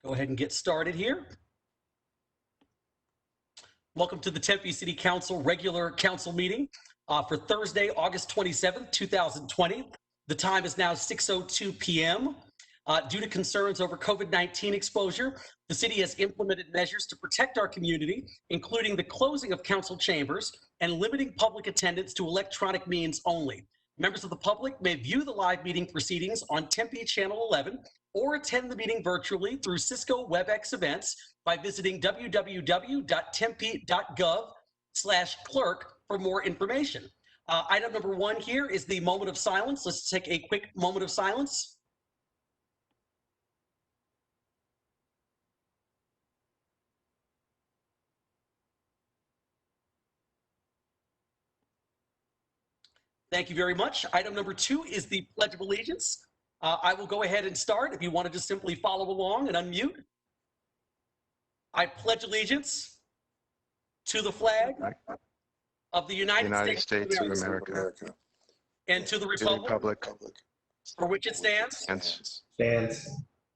Go ahead and get started here. Welcome to the Tempe City Council regular council meeting for Thursday, August 27th, 2020. The time is now 6:02 p.m. Due to concerns over COVID-19 exposure, the city has implemented measures to protect our community, including the closing of council chambers and limiting public attendance to electronic means only. Members of the public may view the live meeting proceedings on Tempe Channel 11 or attend the meeting virtually through Cisco WebEx events by visiting www.tempe.gov/clerk for more information. Item number 1 here is the moment of silence. Let's take a quick moment of silence. Thank you very much. Item number 2 is the Pledge of Allegiance. I will go ahead and start if you want to just simply follow along and unmute. I pledge allegiance to the flag of the United States of America and to the republic for which it stands,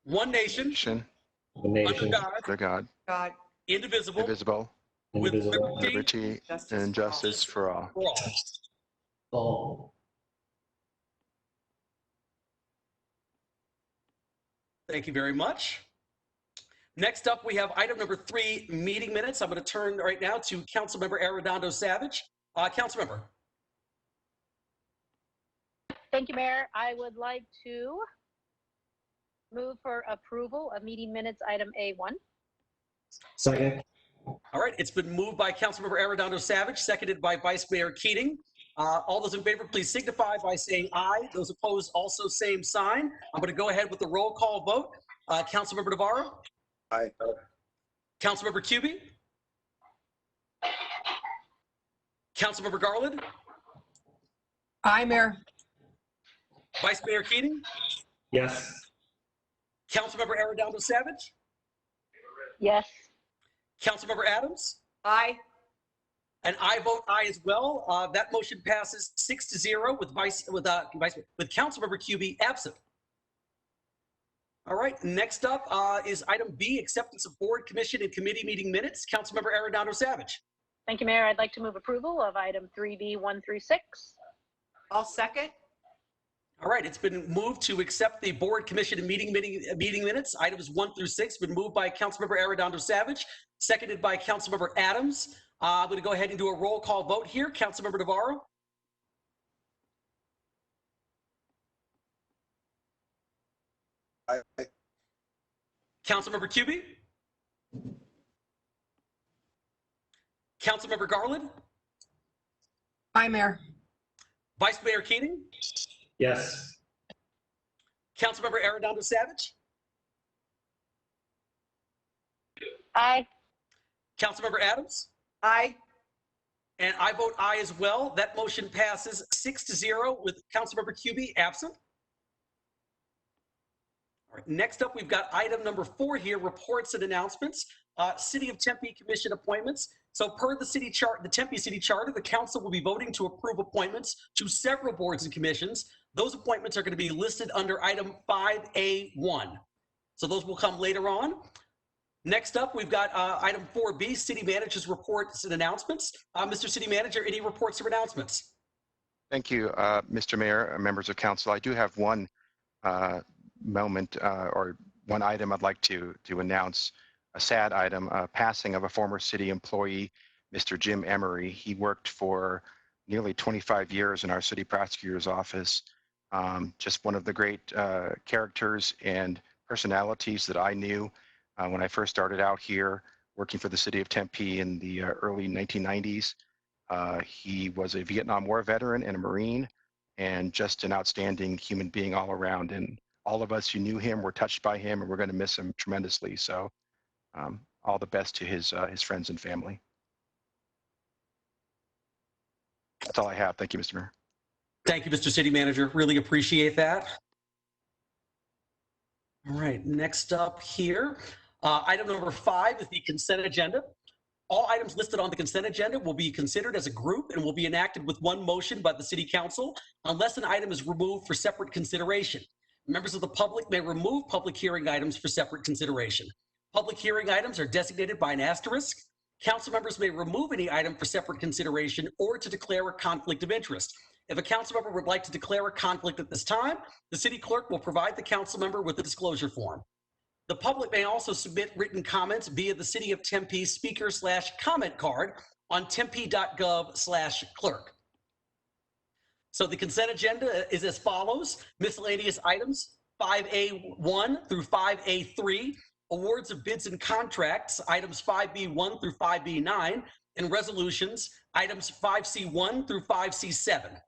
one nation, under God, indivisible, with liberty and justice for all. Thank you very much. Next up, we have item number 3, meeting minutes. I'm going to turn right now to Councilmember Arredondo Savage. Councilmember. Thank you, Mayor. I would like to move for approval of meeting minutes item A1. Second. All right, it's been moved by Councilmember Arredondo Savage, seconded by Vice Mayor Keating. All those in favor, please signify by saying aye. Those opposed, also same sign. I'm going to go ahead with the roll call vote. Councilmember Navarro? Aye. Councilmember Cubie? Councilmember Garland? Aye, Mayor. Vice Mayor Keating? Yes. Councilmember Arredondo Savage? Yes. Councilmember Adams? Aye. And I vote aye as well. That motion passes 6-0 with Councilmember Cubie absent. All right, next up is item B, acceptance of board, commission, and committee meeting minutes. Councilmember Arredondo Savage. Thank you, Mayor. I'd like to move approval of item 3B 1 through 6. I'll second. All right, it's been moved to accept the board, commission, and meeting minutes. Items 1 through 6 been moved by Councilmember Arredondo Savage, seconded by Councilmember Adams. I'm going to go ahead and do a roll call vote here. Councilmember Navarro? Aye. Councilmember Cubie? Councilmember Garland? Aye, Mayor. Vice Mayor Keating? Yes. Councilmember Arredondo Savage? Aye. Councilmember Adams? Aye. And I vote aye as well. That motion passes 6-0 with Councilmember Cubie absent. All right, next up, we've got item number 4 here, reports and announcements. City of Tempe Commission appointments. So per the city chart, the Tempe City Charter, the council will be voting to approve appointments to several boards and commissions. Those appointments are going to be listed under item 5A1. So those will come later on. Next up, we've got item 4B, City Manager's reports and announcements. Mr. City Manager, any reports or announcements? Thank you, Mr. Mayor, members of council. I do have one moment or one item I'd like to announce, a sad item, passing of a former city employee, Mr. Jim Emery. He worked for nearly 25 years in our city prosecutor's office. Just one of the great characters and personalities that I knew when I first started out here working for the city of Tempe in the early 1990s. He was a Vietnam War veteran and a Marine, and just an outstanding human being all around. And all of us who knew him were touched by him, and we're going to miss him tremendously. So all the best to his friends and family. That's all I have. Thank you, Mr. Mayor. Thank you, Mr. City Manager. Really appreciate that. All right, next up here, item number 5 is the consent agenda. All items listed on the consent agenda will be considered as a group and will be enacted with one motion by the City Council unless an item is removed for separate consideration. members of the public may remove public hearing items for separate consideration. Public hearing items are designated by an asterisk. Council members may remove any item for separate consideration or to declare a conflict of interest. If a council member would like to declare a conflict at this time, the city clerk will provide the council member with a disclosure form. The public may also submit written comments via the City of Tempe speaker/comment card on tempe.gov/clerk. So the consent agenda is as follows: miscellaneous items 5A1 through 5A3, awards of bids and contracts, items 5B1 through 5B9, and resolutions, items 5C1 through 5C7.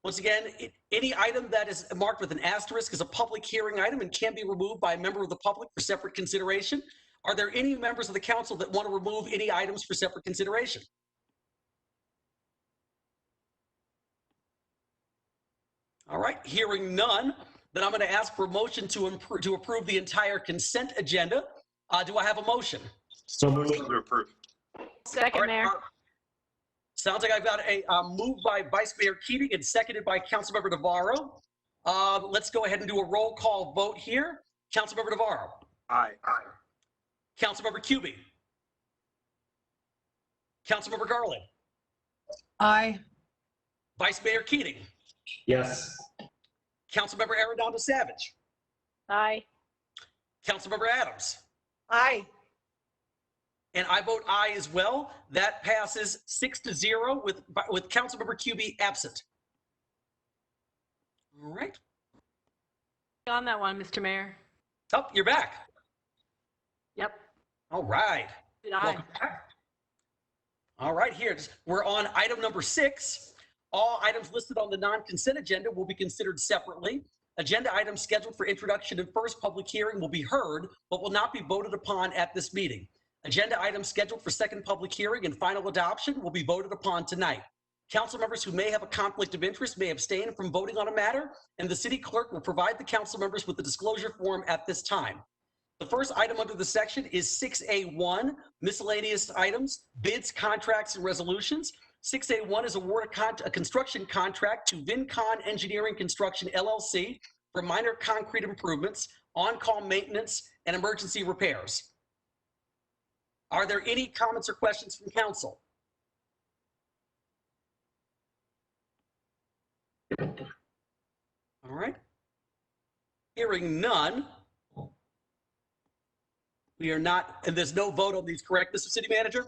Once again, any item that is marked with an asterisk is a public hearing item and can be removed by a member of the public for separate consideration. Are there any members of the council that want to remove any items for separate consideration? All right, hearing none, then I'm going to ask for a motion to approve the entire consent agenda. Do I have a motion? So moved. Second, All right, Mayor. sounds like I've got a move by Vice Mayor Keating and seconded by Councilmember Navarro. Let's go ahead and do a roll call vote here. Councilmember Navarro. Aye. Councilmember Cubey. Councilmember Garland. Aye. Vice Mayor Keating. Yes. Councilmember Arredondo Savage. Aye. Councilmember Adams. Aye. And I vote aye as well. That passes 6-0 with Councilmember Cubey absent. All right. On that one, Mr. Mayor. Oh, you're back. Yep. All right. Did I? Welcome back. All right, here, we're on item number 6. All items listed on the non-consent agenda will be considered separately. Agenda items scheduled for introduction and first public hearing will be heard, but will not be voted upon at this meeting. Agenda items scheduled for second public hearing and final adoption will be voted upon tonight. Council members who may have a conflict of interest may abstain from voting on a matter, and the city clerk will provide the council members with the disclosure form at this time. The first item under the section is 6A1, miscellaneous items, bids, contracts, and resolutions. 6A1 is award a construction contract to Vincon Engineering Construction, LLC for minor concrete improvements, on-call maintenance, and emergency repairs. Are there any comments or questions from council? All right. Hearing none. We are not, and there's no vote on these, correct, Mr. City Manager?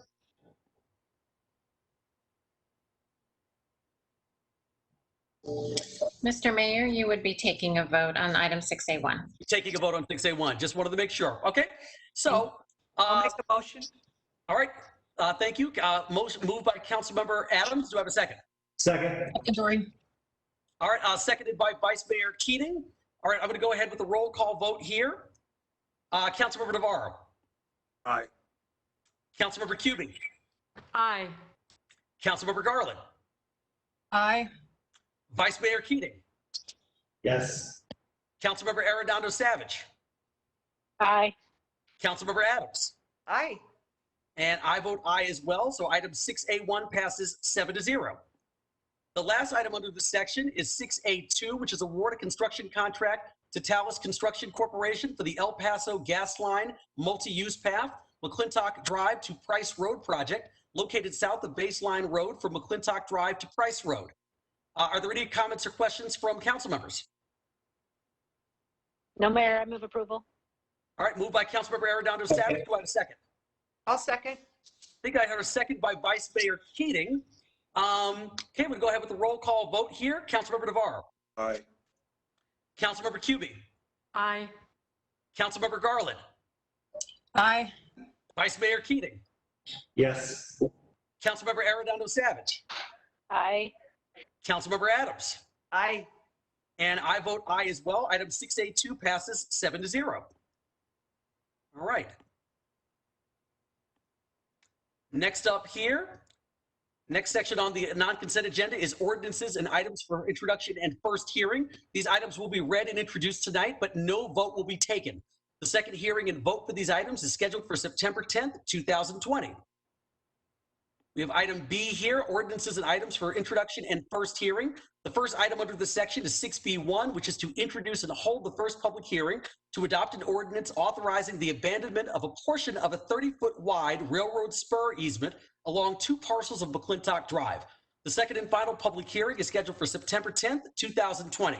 Mr. Mayor, you would be taking a vote on item 6A1. Taking a vote on 6A1. Just wanted to make sure. Okay. So, I'll make the motion. all right. Thank you. Motion moved by Councilmember Adams. Do I have a second? Second. Second, Dory. All right. Seconded by Vice Mayor Keating. All right. I'm going to go ahead with the roll call vote here. Councilmember Navarro. Aye. Councilmember Cubey. Aye. Councilmember Garland. Aye. Vice Mayor Keating. Yes. Councilmember Arredondo Savage. Aye. Councilmember Adams. Aye. And I vote aye as well. So item 6A1 passes 7-0. The last item under this section is 6A2, which is award a construction contract to Talis Construction Corporation for the El Paso Gasline Multi-Use Path, McClintock Drive to Price Road project, located south of Baseline Road from McClintock Drive to Price Road. Are there any comments or questions from council members? No, Mayor, I move approval. All right, moved by Councilmember Arredondo Savage. Do I have a second? I'll second. I think I heard a second by Vice Mayor Keating. Okay, we'll go ahead with the roll call vote here. Councilmember Navarro. Aye. Councilmember Cubey. Aye. Councilmember Garland. Aye. Vice Mayor Keating. Yes. Councilmember Arredondo Savage. Aye. Councilmember Adams. Aye. And I vote aye as well. Item 6A2 passes 7-0. All right. Next up here, next section on the non-consent agenda is ordinances and items for introduction and first hearing. These items will be read and introduced tonight, but no vote will be taken. The second hearing and vote for these items is scheduled for September 10th, 2020. We have item B here, ordinances and items for introduction and first hearing. The first item under this section is 6B1, which is to introduce and hold the first public hearing to adopt an ordinance authorizing the abandonment of a portion of a 30-foot wide railroad spur easement along 2 parcels of McClintock Drive. The second and final public hearing is scheduled for September 10th, 2020.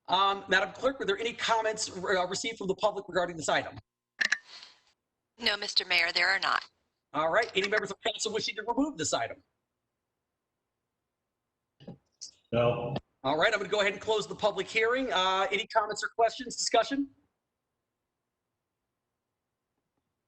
Madam Clerk, were there any comments received from the public regarding this item? No, Mr. Mayor, there are not. All right, any members of council wishing to remove this item? No. All right, I'm going to go ahead and close the public hearing. Any comments or questions, discussion?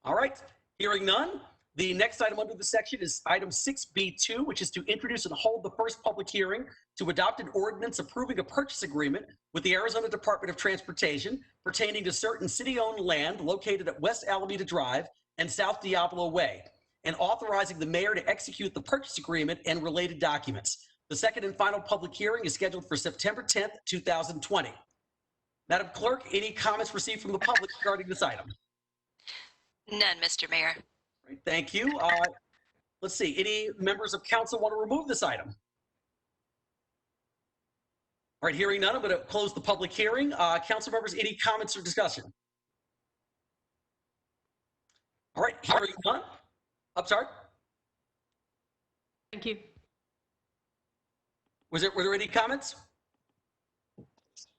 All right, hearing none. The next item under the section is item 6B2, which is to introduce and hold the first public hearing to adopt an ordinance approving a purchase agreement with the Arizona Department of Transportation pertaining to certain city-owned land located at West Alameda Drive and South Diablo Way, and authorizing the mayor to execute the purchase agreement and related documents. The second and final public hearing is scheduled for September 10th, 2020. Madam Clerk, any comments received from the public regarding this item? None, Mr. Mayor. Great, thank you. Let's see, any members of council want to remove this item? All right, hearing none, I'm going to close the public hearing. Council members, any comments or discussion? All right, hearing none. I'm sorry. Thank you. Were there any comments?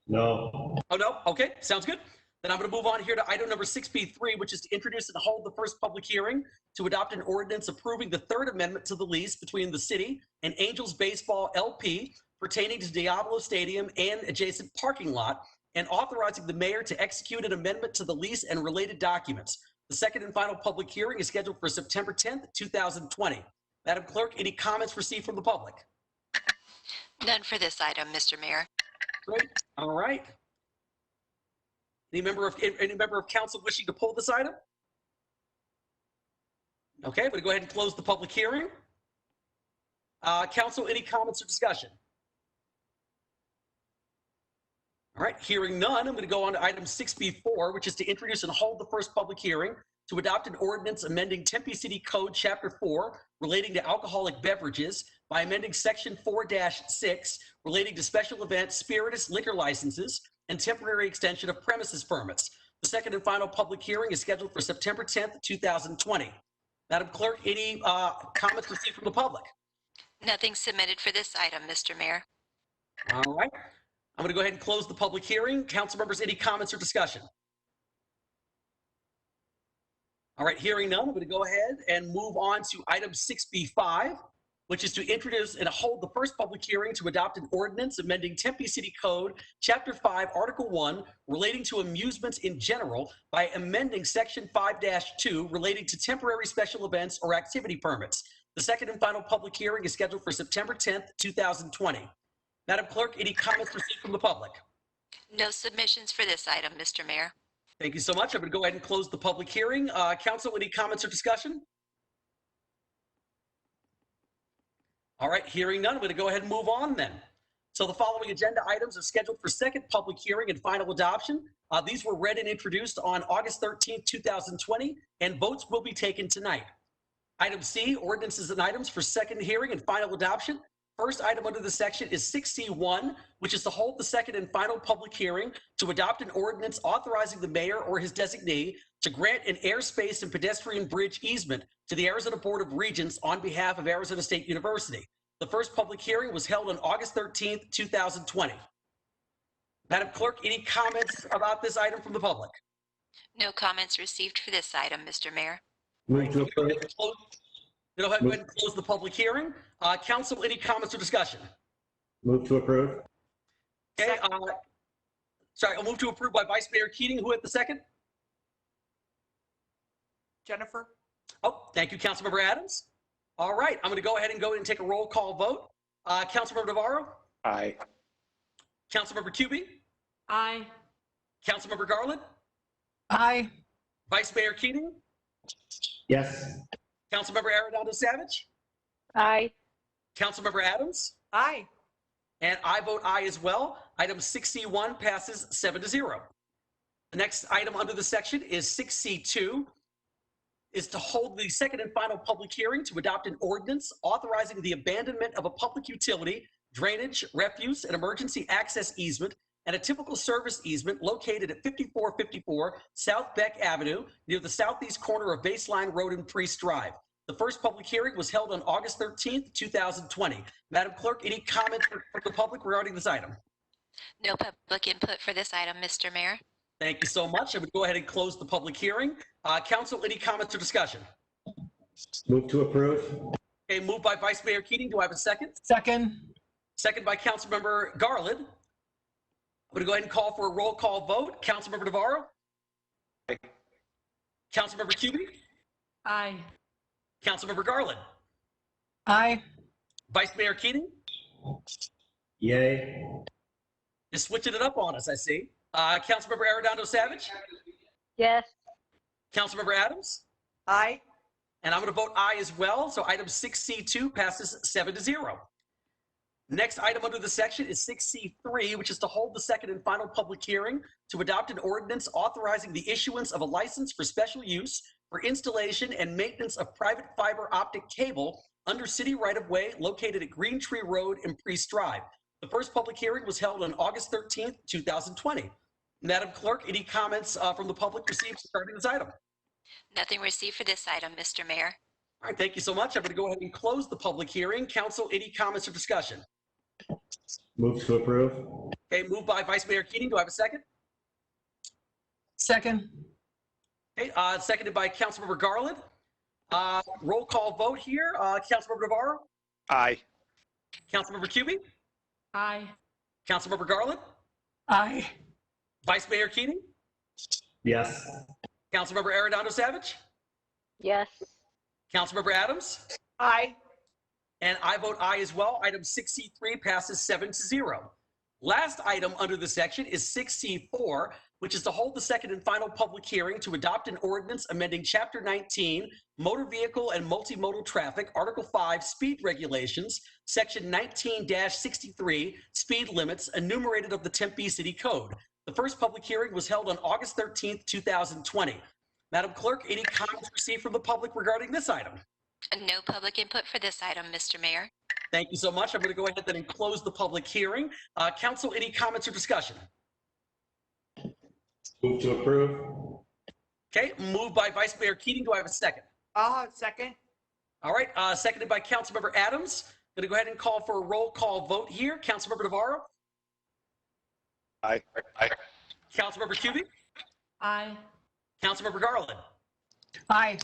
No. Oh, no? Okay, sounds good. Then I'm going to move on here to item number 6B3, which is to introduce and hold the first public hearing to adopt an ordinance approving the third amendment to the lease between the city and Angels Baseball LP pertaining to Diablo Stadium and adjacent parking lot, and authorizing the mayor to execute an amendment to the lease and related documents. The second and final public hearing is scheduled for September 10th, 2020. Madam Clerk, any comments received from the public? None for this item, Mr. Mayor. Great. All right. Any member of council wishing to pull this item? Okay, I'm going to go ahead and close the public hearing. Council, any comments or discussion? All right, hearing none, I'm going to go on to item 6B4, which is to introduce and hold the first public hearing to adopt an ordinance amending Tempe City Code Chapter 4 relating to alcoholic beverages by amending Section 4-6 relating to special event spirituous liquor licenses and temporary extension of premises permits. The second and final public hearing is scheduled for September 10th, 2020. Madam Clerk, any comments received from the public? Nothing submitted for this item, Mr. Mayor. All right. I'm going to go ahead and close the public hearing. Council members, any comments or discussion? All right, hearing none, I'm going to go ahead and move on to item 6B5, which is to introduce and hold the first public hearing to adopt an ordinance amending Tempe City Code, Chapter 5, Article 1, relating to amusements in general by amending Section 5-2 relating to temporary special events or activity permits. The second and final public hearing is scheduled for September 10th, 2020. Madam Clerk, any comments received from the public? No submissions for this item, Mr. Mayor. Thank you so much. I'm going to go ahead and close the public hearing. Council, any comments or discussion? All right, hearing none, I'm going to go ahead and move on then. So the following agenda items are scheduled for second public hearing and final adoption. These were read and introduced on August 13th, 2020, and votes will be taken tonight. Item C, ordinances and items for second hearing and final adoption. First item under the section is 6C1, which is to hold the second and final public hearing to adopt an ordinance authorizing the mayor or his designee to grant an airspace and pedestrian bridge easement to the Arizona Board of Regents on behalf of Arizona State University. The first public hearing was held on August 13th, 2020. Madam Clerk, any comments about this item from the public? No comments received for this item, Mr. Mayor. Move to approve. Go ahead and close the public hearing. Council, any comments or discussion? Move to approve. Okay. Sorry, I'll move to approve by Vice Mayor Keating. Who had the second? Jennifer? Oh, thank you, Councilmember Adams. All right, I'm going to go ahead and take a roll call vote. Councilmember Navarro, Aye. Councilmember Cubie, Aye. Councilmember Garland, Aye. Vice Mayor Keating, Yes. Councilmember Arredondo Savage, Aye. Councilmember Adams, Aye. and I vote aye as well. Item 6C1 passes 7-0. The next item under the section is 6C2, is to hold the second and final public hearing to adopt an ordinance authorizing the abandonment of a public utility, drainage, refuse, and emergency access easement and a typical service easement located at 5454 South Beck Avenue near the southeast corner of Baseline Road and Priest Drive. The first public hearing was held on August 13th, 2020. Madam Clerk, any comments from the public regarding this item? No public input for this item, Mr. Mayor. Thank you so much. I would go ahead and close the public hearing. Council, any comments or discussion? Move to approve. Okay, moved by Vice Mayor Keating. Do I have a second? Second. Second by Councilmember Garland. I'm going to go ahead and call for a roll call vote. Councilmember Navarro? Aye. Councilmember Cubey? Aye. Councilmember Garland? Aye. Vice Mayor Keating? Yay. You're switching it up on us, I see. Councilmember Arredondo Savage? Yes. Councilmember Adams? Aye. And I'm going to vote aye as well. So item 6C2 passes 7-0. Next item under the section is 6C3, which is to hold the second and final public hearing to adopt an ordinance authorizing the issuance of a license for special use for installation and maintenance of private fiber optic cable under city right-of-way located at Green Tree Road and Priest Drive. The first public hearing was held on August 13th, 2020. Madam Clerk, any comments from the public received regarding this item? Nothing received for this item, Mr. Mayor. All right, thank you so much. I'm going to go ahead and close the public hearing. Council, any comments or discussion? Move to approve. Okay, moved by Vice Mayor Keating. Do I have a second? Second. Okay, seconded by Councilmember Garland. Roll call vote here. Councilmember Navarro? Aye. Councilmember Cubey? Aye. Councilmember Garland? Aye. Vice Mayor Keating? Yes. Councilmember Arredondo Savage? Yes. Councilmember Adams? Aye. And I vote aye as well. Item 6C3 passes 7-0. Last item under the section is 6C4, which is to hold the second and final public hearing to adopt an ordinance amending Chapter 19, Motor Vehicle and Multimodal Traffic, Article 5, Speed Regulations, Section 19-63, Speed Limits, enumerated of the Tempe City Code. The first public hearing was held on August 13th, 2020. Madam Clerk, any comments received from the public regarding this item? No public input for this item, Mr. Mayor. Thank you so much. I'm going to go ahead then and close the public hearing. Council, any comments or discussion? Move to approve. Okay, moved by Vice Mayor Keating. Do I have a second? Second. All right, seconded by Councilmember Adams. Going to go ahead and call for a roll call vote here. Councilmember Navarro? Aye. Aye. Councilmember Cubey? Aye. Councilmember Garland? Aye.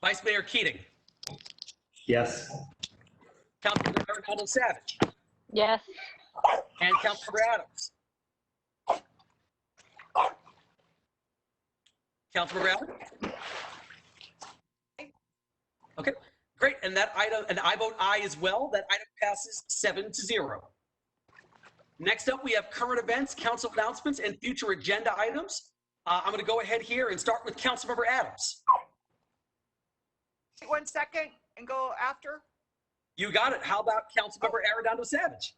Vice Mayor Keating? Yes. Councilmember Arredondo Savage? Yes. And Councilmember Adams? Councilmember Adams? Okay, great. And that item, and I vote aye as well. That item passes 7-0. Next up, we have current events, council announcements, and future agenda items. I'm going to go ahead here and start with Councilmember Adams. 1 second and go after. You got it. How about Councilmember Arredondo Savage?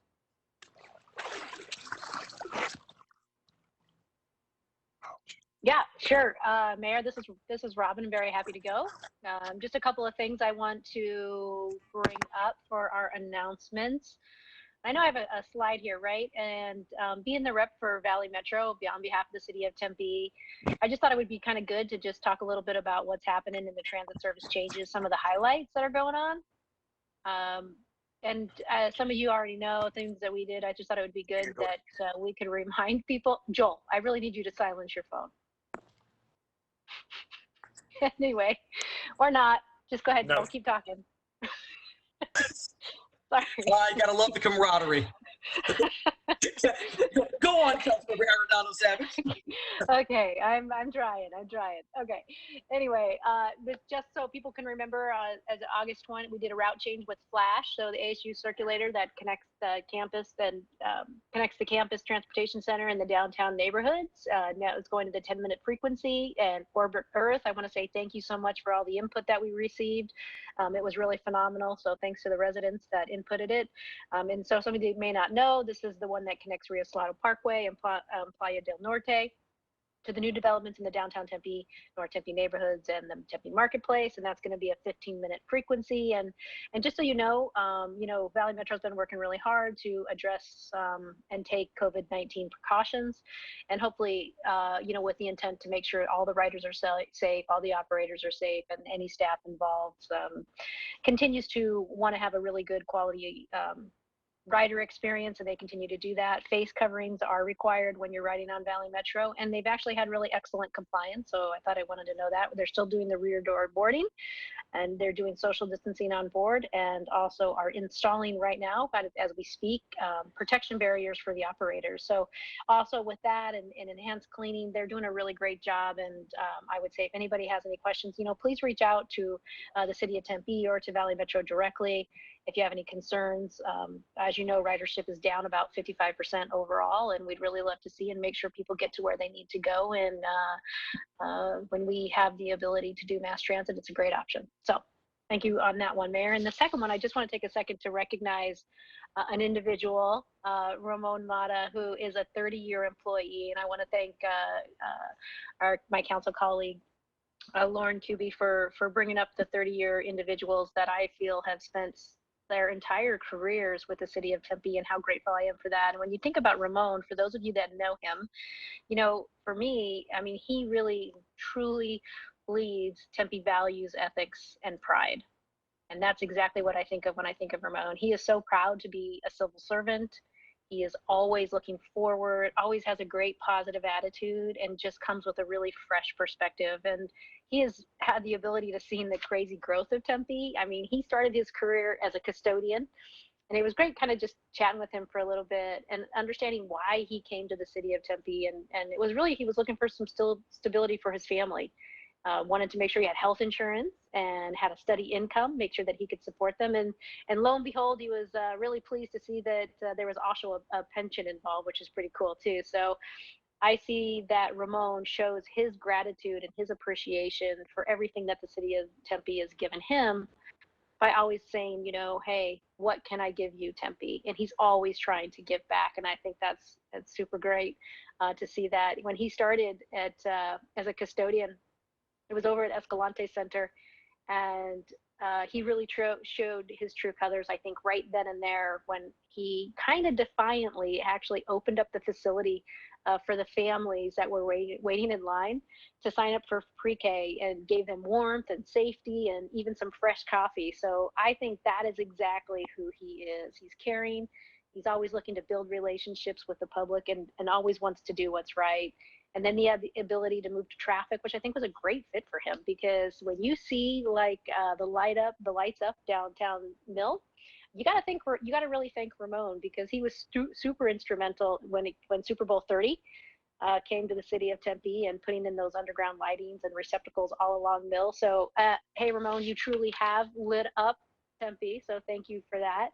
Yeah, sure. Mayor, this is Robin. I'm very happy to go. Just a couple of things I want to bring up for our announcements. I know I have a slide here, right? And being the rep for Valley Metro on behalf of the city of Tempe, I just thought it would be kind of good to just talk a little bit about what's happening in the transit service changes, some of the highlights that are going on. And some of you already know things that we did. I just thought it would be good that we could remind people. Joel, I really need you to silence your phone. Anyway, or not. Just go ahead. No. Don't keep talking. Sorry. I gotta love the camaraderie. Go on, Councilmember Arredondo Savage. Okay, I'm trying. Okay. Anyway, but just so people can remember, as August 20, we did a route change with Flash, so the ASU circulator that connects the campus and connects the campus transportation center and the downtown neighborhoods. Now it's going to the 10-minute frequency and Orbit Earth. I want to say thank you so much for all the input that we received. It was really phenomenal. So thanks to the residents that inputted it. And so somebody may not know, this is the one that connects Rio Salado Parkway and Playa del Norte. to the new developments in the downtown Tempe, North Tempe neighborhoods, and the Tempe marketplace, and that's going to be a 15-minute frequency. And just so you know, Valley Metro's been working really hard to address and take COVID-19 precautions, and hopefully, with the intent to make sure all the riders are safe, all the operators are safe, and any staff involved continues to want to have a really good quality rider experience, and they continue to do that. Face coverings are required when you're riding on Valley Metro, and they've actually had really excellent compliance. So I thought I wanted to know that. They're still doing the rear door boarding, and they're doing social distancing on board, and also are installing right now, but as we speak, protection barriers for the operators. So also with that and enhanced cleaning, they're doing a really great job. And I would say if anybody has any questions, please reach out to the city of Tempe or to Valley Metro directly if you have any concerns. As you know, ridership is down about 55% overall, and we'd really love to see and make sure people get to where they need to go. And when we have the ability to do mass transit, it's a great option. So thank you on that one, Mayor. And the second one, I just want to take a second to recognize an individual, Ramon Mata, who is a 30-year employee. And I want to thank my council colleague, Lauren Kuby, for bringing up the 30-year individuals that I feel have spent their entire careers with the city of Tempe, and how grateful I am for that. And when you think about Ramon, for those of you that know him, for me, I mean, he really truly bleeds Tempe values, ethics, and pride. And that's exactly what I think of when I think of Ramon. He is so proud to be a civil servant. He is always looking forward, always has a great positive attitude, and just comes with a really fresh perspective. And he has had the ability to see the crazy growth of Tempe. I mean, he started his career as a custodian, and it was great kind of just chatting with him for a little bit and understanding why he came to the city of Tempe. And it was really, he was looking for some stability for his family. Wanted to make sure he had health insurance and had a steady income, make sure that he could support them. And lo and behold, he was really pleased to see that there was also a pension involved, which is pretty cool too. So I see that Ramon shows his gratitude and his appreciation for everything that the city of Tempe has given him by always saying, hey, what can I give you, Tempe? And he's always trying to give back. And I think that's super great to see that. When he started as a custodian, it was over at Escalante Center, and he really showed his true colors, I think, right then and there, when he kind of defiantly actually opened up the facility for the families that were waiting in line to sign up for pre-K, and gave them warmth and safety and even some fresh coffee. So I think that is exactly who he is. He's caring. He's always looking to build relationships with the public, and always wants to do what's right. And then he had the ability to move to traffic, which I think was a great fit for him, because when you see like the lights up downtown Mill, you got to really thank Ramon, because he was super instrumental when Super Bowl 30 came to the city of Tempe, and putting in those underground lightings and receptacles all along Mill. So hey, Ramon, you truly have lit up Tempe. So thank you for that.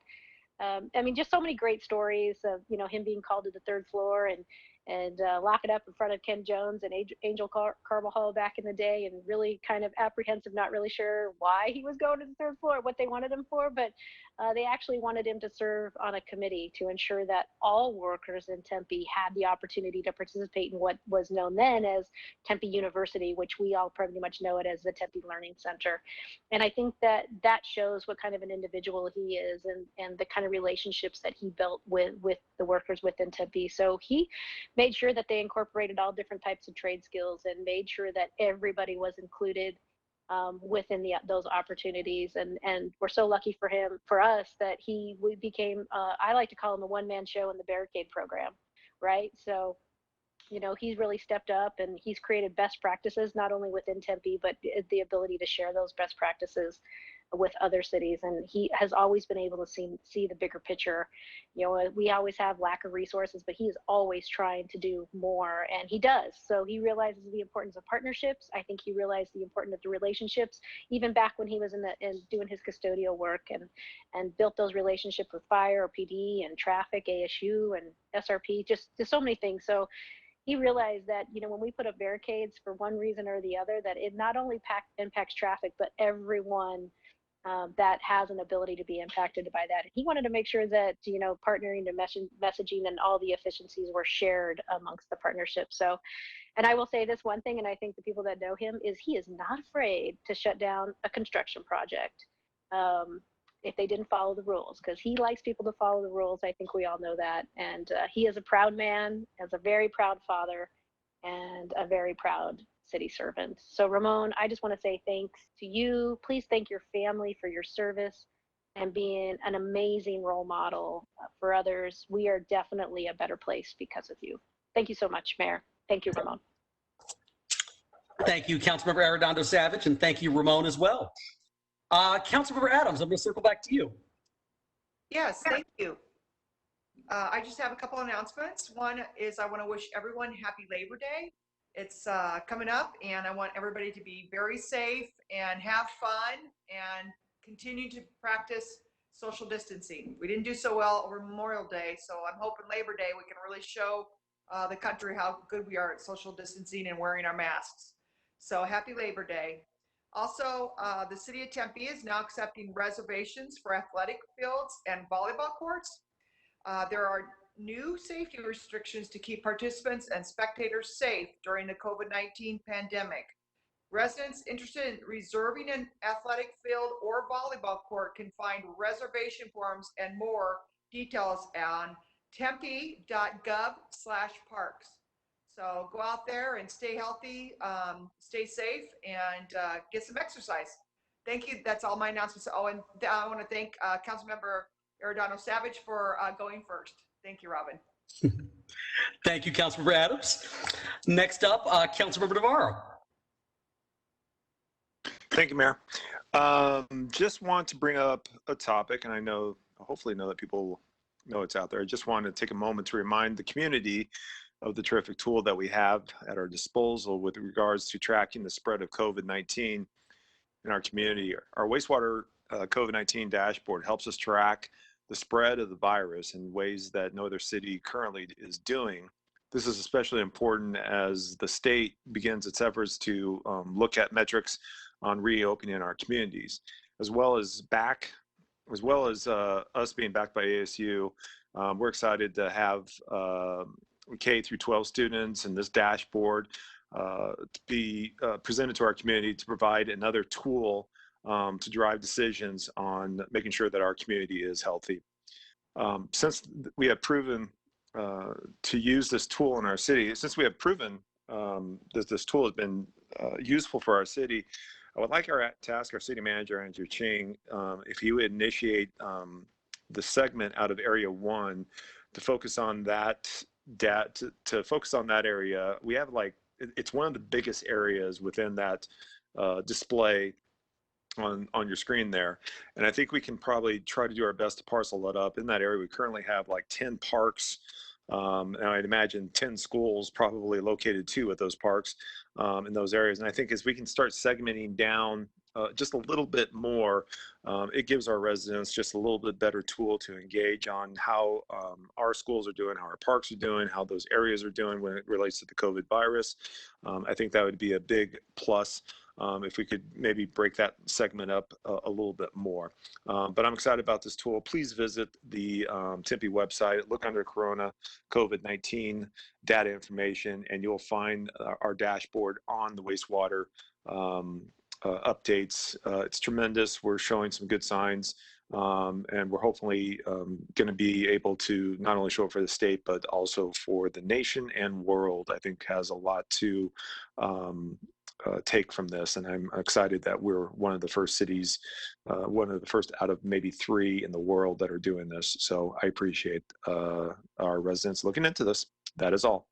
I mean, just so many great stories of, him being called to the third floor and lock it up in front of Ken Jones and Angel Carvajal back in the day, and really kind of apprehensive, not really sure why he was going to the third floor, what they wanted him for, but they actually wanted him to serve on a committee to ensure that all workers in Tempe had the opportunity to participate in what was known then as Tempe University, which we all pretty much know it as the Tempe Learning Center. And I think that shows what kind of an individual he is, and the kind of relationships that he built with the workers within Tempe. So he made sure that they incorporated all different types of trade skills, and made sure that everybody was included within those opportunities. And we're so lucky for us that we became, I like to call him the one-man show in the barricade program, right? So, he's really stepped up, and he's created best practices, not only within Tempe, but the ability to share those best practices with other cities. And he has always been able to see the bigger picture. We always have lack of resources, but he is always trying to do more, and he does. So he realizes the importance of partnerships. I think he realized the importance of the relationships, even back when he was in doing his custodial work, and built those relationships with fire, PD, and traffic, ASU, and SRP, just so many things. So he realized that, when we put up barricades for one reason or the other, that it not only impacts traffic, but everyone that has an ability to be impacted by that. And he wanted to make sure that, partnering to messaging and all the efficiencies were shared amongst the partnership. So And I will say this one thing, and I think the people that know him is he is not afraid to shut down a construction project if they didn't follow the rules, because he likes people to follow the rules. I think we all know that. And he is a proud man, as a very proud father, and a very proud city servant. So Ramon, I just want to say thanks to you. Please thank your family for your service and being an amazing role model for others. We are definitely a better place because of you. Thank you so much, Mayor. Thank you, Ramon. Thank you, Councilmember Arredondo Savage, and thank you, Ramon, as well. Councilmember Adams, I'm going to circle back to you. Yes, thank you. I just have a couple announcements. One is I want to wish everyone happy Labor Day. It's coming up, and I want everybody to be very safe and have fun and continue to practice social distancing. We didn't do so well over Memorial Day, so I'm hoping Labor Day we can really show the country how good we are at social distancing and wearing our masks. So happy Labor Day. Also, the city of Tempe is now accepting reservations for athletic fields and volleyball courts. There are new safety restrictions to keep participants and spectators safe during the COVID-19 pandemic. Residents interested in reserving an athletic field or volleyball court can find reservation forms and more details on tempe.gov/parks. So go out there and stay healthy, stay safe, and get some exercise. Thank you. That's all my announcements. Oh, and I want to thank Councilmember Arredondo Savage for going first. Thank you, Robin. Thank you, Councilmember Adams. Next up, Councilmember Navarro. Thank you, Mayor. Just want to bring up a topic, and hopefully know that people know it's out there. I just want to take a moment to remind the community of the terrific tool that we have at our disposal with regards to tracking the spread of COVID-19 in our community. Our wastewater COVID-19 dashboard helps us track the spread of the virus in ways that no other city currently is doing. This is especially important as the state begins its efforts to look at metrics on reopening our communities, as well as us being backed by ASU. We're excited to have K through 12 students and this dashboard to be presented to our community to provide another tool to drive decisions on making sure that our community is healthy. Since we have proven to use this tool in our city, since we have proven that this tool has been useful for our city, I would like to ask our city manager, Andrew Ching, if he would initiate the segment out of Area 1 to focus on that to focus on that area. We have it's one of the biggest areas within that display on your screen there. And I think we can probably try to do our best to parcel that up. In that area, we currently have 10 parks, and I'd imagine 10 schools probably located too at those parks in those areas. And I think as we can start segmenting down just a little bit more, it gives our residents just a little bit better tool to engage on how our schools are doing, how our parks are doing, how those areas are doing when it relates to the COVID virus. I think that would be a big plus if we could maybe break that segment up a little bit more. But I'm excited about this tool. Please visit the Tempe website, look under Corona COVID-19 data information, and you'll find our dashboard on the wastewater updates. It's tremendous. We're showing some good signs, and we're hopefully going to be able to not only show it for the state, but also for the nation and world. I think has a lot to take from this, and I'm excited that we're one of the first cities, one of the first out of maybe 3 in the world that are doing this. So I appreciate our residents looking into this. That is all.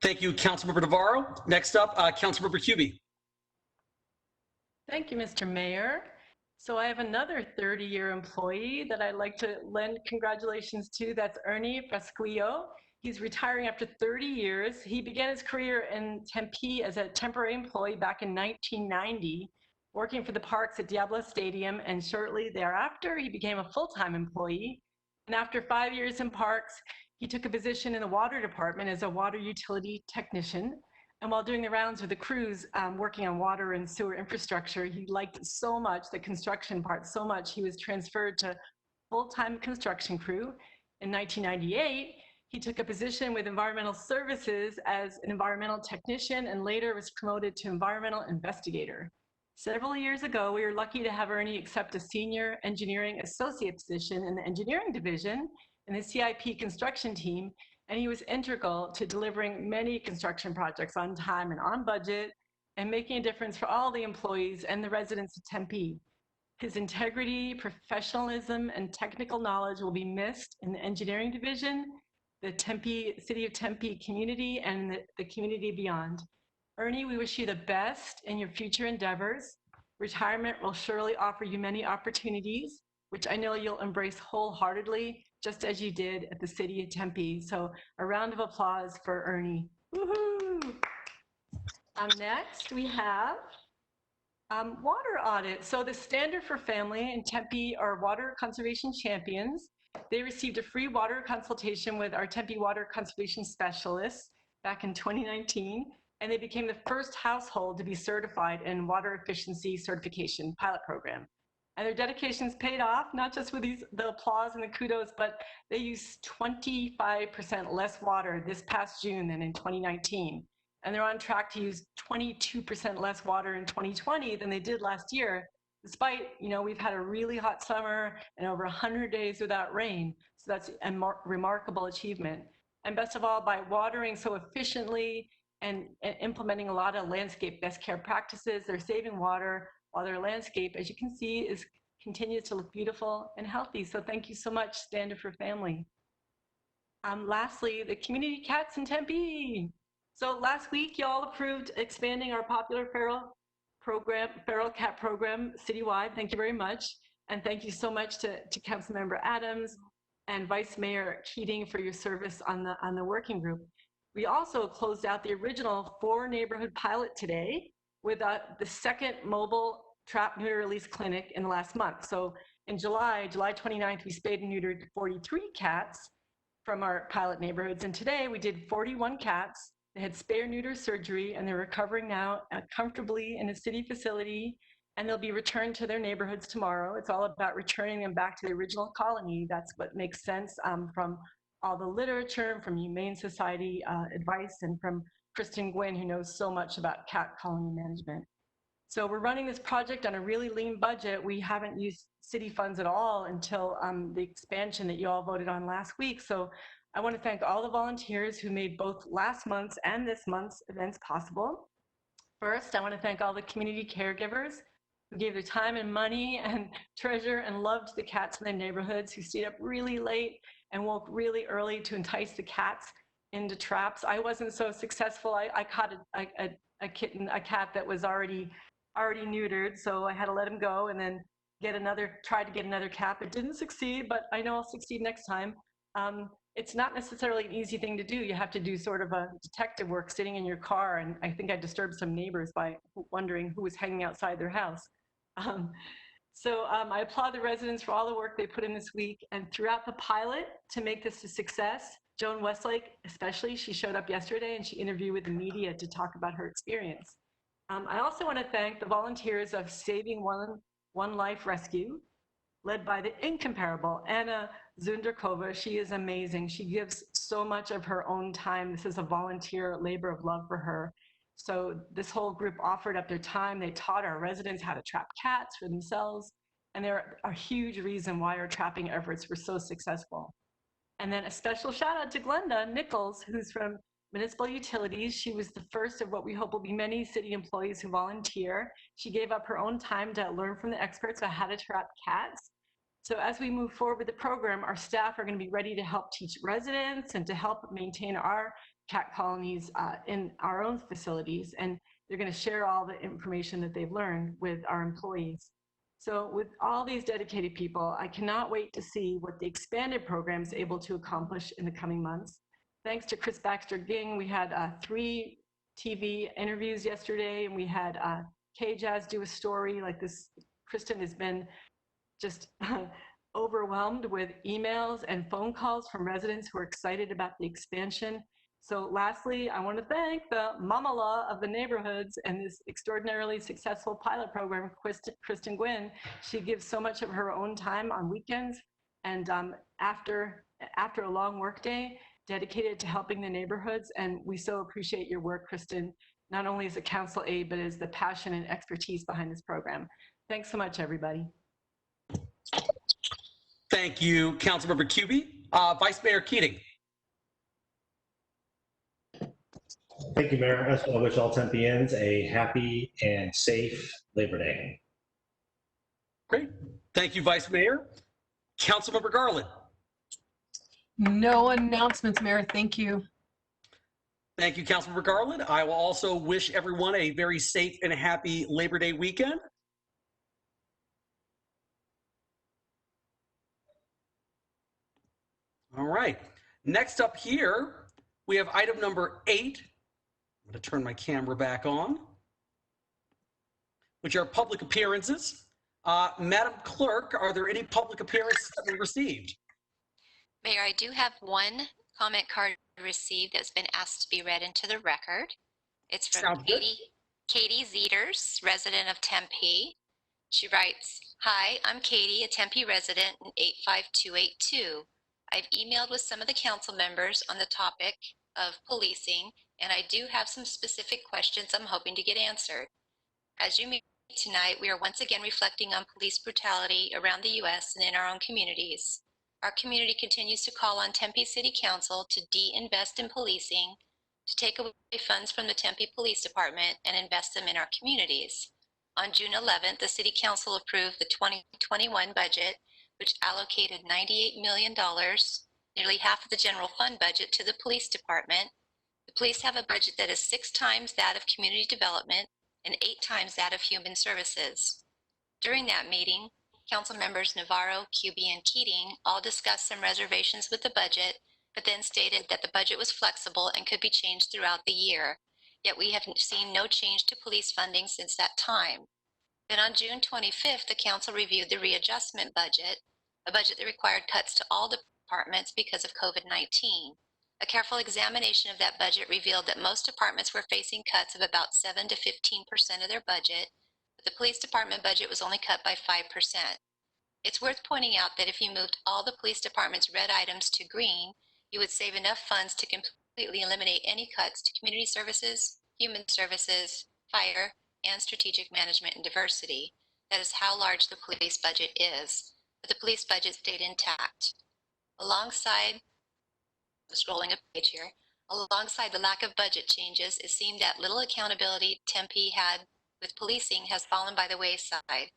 Thank you, Councilmember Navarro. Next up, Councilmember Hubie. Thank you, Mr. Mayor. So I have another 30-year employee that I'd like to lend congratulations to. That's Ernie Fresquillo. He's retiring after 30 years. He began his career in Tempe as a temporary employee back in 1990, working for the parks at Diablo Stadium, and shortly thereafter, he became a full-time employee. And after 5 years in parks, he took a position in the water department as a water utility technician. And while doing the rounds with the crews, working on water and sewer infrastructure, he liked so much, the construction part so much, he was transferred to full-time construction crew. In 1998, He took a position with Environmental Services as an environmental technician and later was promoted to environmental investigator. Several years ago, we were lucky to have Ernie accept a senior engineering associate position in the engineering division in the CIP construction team, and he was integral to delivering many construction projects on time and on budget and making a difference for all the employees and the residents of Tempe. His integrity, professionalism, and technical knowledge will be missed in the engineering division, the City of Tempe community, and the community beyond. Ernie, we wish you the best in your future endeavors. Retirement will surely offer you many opportunities, which I know you'll embrace wholeheartedly, just as you did at the City of Tempe. So a round of applause for Ernie. Woohoo! Next, we have water audit. So the Standard for Family in Tempe are water conservation champions. They received a free water consultation with our Tempe water conservation specialists back in 2019, and they became the first household to be certified in water efficiency certification pilot program. And their dedications paid off, not just with the applause and the kudos, but they used 25% less water this past June than in 2019. And they're on track to use 22% less water in 2020 than they did last year, despite, we've had a really hot summer and over 100 days without rain. So that's a remarkable achievement. And best of all, by watering so efficiently and implementing a lot of landscape best care practices, they're saving water while their landscape, as you can see, continues to look beautiful and healthy. So thank you so much, Standard for Family. Lastly, the community cats in Tempe. So last week, y'all approved expanding our popular feral cat program citywide. Thank you very much. And thank you so much to Councilmember Adams and Vice Mayor Keating for your service on the working group. We also closed out the original 4-neighborhood pilot today with the second mobile trap neuter release clinic in the last month. So in July 29th, we spayed and neutered 43 cats from our pilot neighborhoods. And today we did 41 cats. They had spay or neuter surgery and they're recovering now comfortably in a city facility, and they'll be returned to their neighborhoods tomorrow. It's all about returning them back to the original colony. That's what makes sense from all the literature, from Humane Society advice, and from Kristen Gwynn, who knows so much about cat colony management. So we're running this project on a really lean budget. We haven't used city funds at all until the expansion that you all voted on last week. So I want to thank all the volunteers who made both last month's and this month's events possible. First, I want to thank all the community caregivers who gave their time and money and treasure and loved the cats in their neighborhoods, who stayed up really late and woke really early to entice the cats into traps. I wasn't so successful. I caught a cat that was already neutered, so I had to let him go and then try to get another cat. It didn't succeed, but I know I'll succeed next time. It's not necessarily an easy thing to do. You have to do sort of a detective work sitting in your car, and I think I disturbed some neighbors by wondering who was hanging outside their house. I applaud the residents for all the work they put in this week and throughout the pilot to make this a success. Joan Westlake, especially, she showed up yesterday and she interviewed with the media to talk about her experience. I also want to thank the volunteers of Saving One Life Rescue, led by the incomparable Anna Zunderkova. She is amazing. She gives so much of her own time. This is a volunteer labor of love for her. So this whole group offered up their time. They taught our residents how to trap cats for themselves. And they're a huge reason why our trapping efforts were so successful. And then a special shout out to Glenda Nichols, who's from Municipal Utilities. She was the first of what we hope will be many city employees who volunteer. She gave up her own time to learn from the experts on how to trap cats. So as we move forward with the program, our staff are going to be ready to help teach residents and to help maintain our cat colonies in our own facilities. And they're going to share all the information that they've learned with our employees. So with all these dedicated people, I cannot wait to see what the expanded program is able to accomplish in the coming months. Thanks to Chris Baxter-Ging, we had 3 TV interviews yesterday, and we had K-Jazz do a story like this. Kristen has been just overwhelmed with emails and phone calls from residents who are excited about the expansion. So lastly, I want to thank the mama law of the neighborhoods and this extraordinarily successful pilot program, Kristen Gwynn. She gives so much of her own time on weekends and after a long work day dedicated to helping the neighborhoods, and we so appreciate your work, Kristen, not only as a council aide, but as the passion and expertise behind this program. Thanks so much, everybody. Thank you, Councilmember Cubie. Vice Mayor Keating. Thank you, Mayor. I just want to wish all Tempeans a happy and safe Labor Day. Great. Thank you, Vice Mayor. Councilmember Garland. No announcements, Mayor. Thank you. Thank you, Councilmember Garland. I will also wish everyone a very safe and happy Labor Day weekend. All right. Next up here, we have item number 8. I'm going to turn my camera back on, which are public appearances. Madam Clerk, are there any public appearances that we received? Mayor, I do have one comment card received that's been asked to be read into the record. It's from Sounds good. Katie Zeters, resident of Tempe. She writes, "Hi, I'm Katie, a Tempe resident in 85282. I've emailed with some of the council members on the topic of policing, and I do have some specific questions I'm hoping to get answered. As you may tonight, we are once again reflecting on police brutality around the U.S. and in our own communities. Our community continues to call on Tempe City Council to de-invest in policing, to take away funds from the Tempe Police Department and invest them in our communities. On June 11th, the City Council approved the 2021 budget, which allocated $98 million, nearly half of the general fund budget, to the police department. The police have a budget that is 6 times that of community development and 8 times that of human services. During that meeting, Council members Navarro, Cubie, and Keating all discussed some reservations with the budget, but then stated that the budget was flexible and could be changed throughout the year. Yet we have seen no change to police funding since that time. Then on June 25th, the council reviewed the readjustment budget, a budget that required cuts to all departments because of COVID-19. A careful examination of that budget revealed that most departments were facing cuts of about 7 to 15% of their budget, but the police department budget was only cut by 5%. It's worth pointing out that if you moved all the police department's red items to green, you would save enough funds to completely eliminate any cuts to community services, human services, fire, and strategic management and diversity. That is how large the police budget is, but the police budget stayed intact. Alongside, scrolling a page here, alongside the lack of budget changes, it seemed that little accountability Tempe had with policing has fallen by the wayside.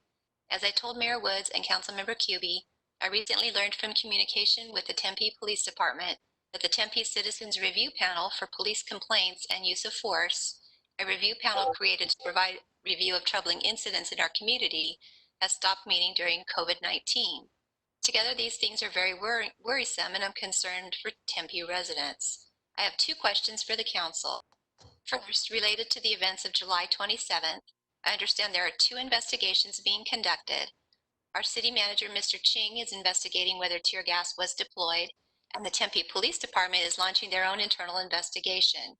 As I told Mayor Woods and Councilmember Cubie, I recently learned from communication with the Tempe Police Department that the Tempe Citizens Review Panel for Police Complaints and Use of Force, a review panel created to provide review of troubling incidents in our community, has stopped meeting during COVID-19. Together, these things are very worrisome, and I'm concerned for Tempe residents. I have 2 questions for the council. First, related to the events of July 27th, I understand there are 2 investigations being conducted. Our city manager, Mr. Ching, is investigating whether tear gas was deployed, and the Tempe Police Department is launching their own internal investigation.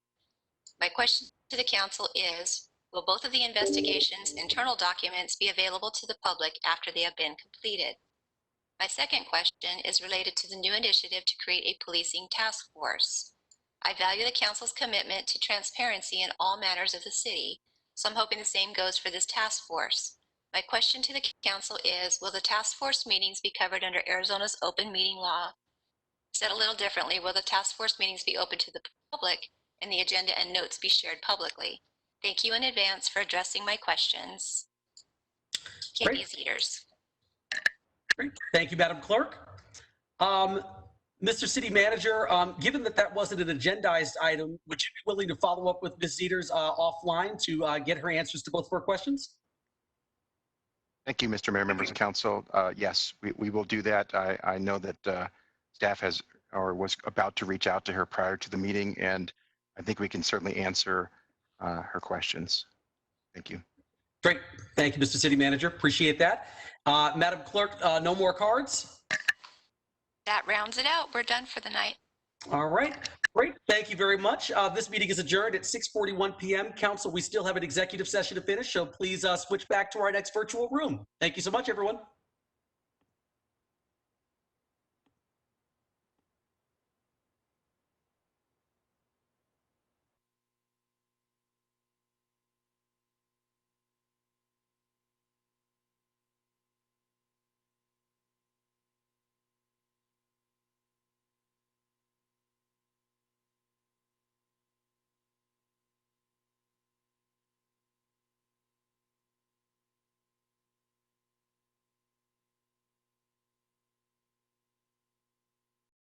My question to the council is, will both of the investigations' internal documents be available to the public after they have been completed? My second question is related to the new initiative to create a policing task force. I value the council's commitment to transparency in all matters of the city, so I'm hoping the same goes for this task force. My question to the council is, will the task force meetings be covered under Arizona's open meeting law? Said a little differently, will the task force meetings be open to the public and the agenda and notes be shared publicly? Thank you in advance for addressing my questions. Katie Zeters. Great. Thank you, Madam Clerk. Mr. City Manager, given that that wasn't an agendized item, would you be willing to follow up with Ms. Zeters offline to get her answers to both of our questions? Thank you, Mr. Mayor, members of council. Yes, we will do that. I know that staff has or was about to reach out to her prior to the meeting, and I think we can certainly answer her questions. Thank you. Great. Thank you, Mr. City Manager. Appreciate that. Madam Clerk, no more cards? That rounds it out. We're done for the night. All right. Great. Thank you very much. This meeting is adjourned at 6:41 p.m. Council, we still have an executive session to finish, so please switch back to our next virtual room. Thank you so much, everyone.